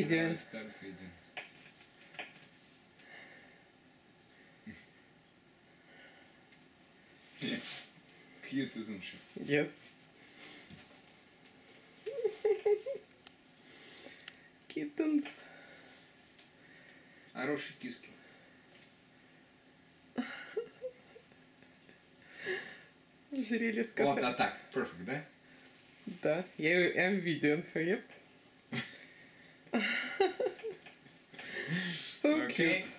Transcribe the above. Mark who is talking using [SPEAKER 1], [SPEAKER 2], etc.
[SPEAKER 1] video.
[SPEAKER 2] Start video. Cute, isn't she?
[SPEAKER 1] Yes. Kittens.
[SPEAKER 2] Хорошие киски.
[SPEAKER 1] Ожерелье с
[SPEAKER 2] Вот,
[SPEAKER 1] косой.
[SPEAKER 2] так. Perfect, да?
[SPEAKER 1] Да, я видео yep. So
[SPEAKER 2] Okay.
[SPEAKER 1] cute.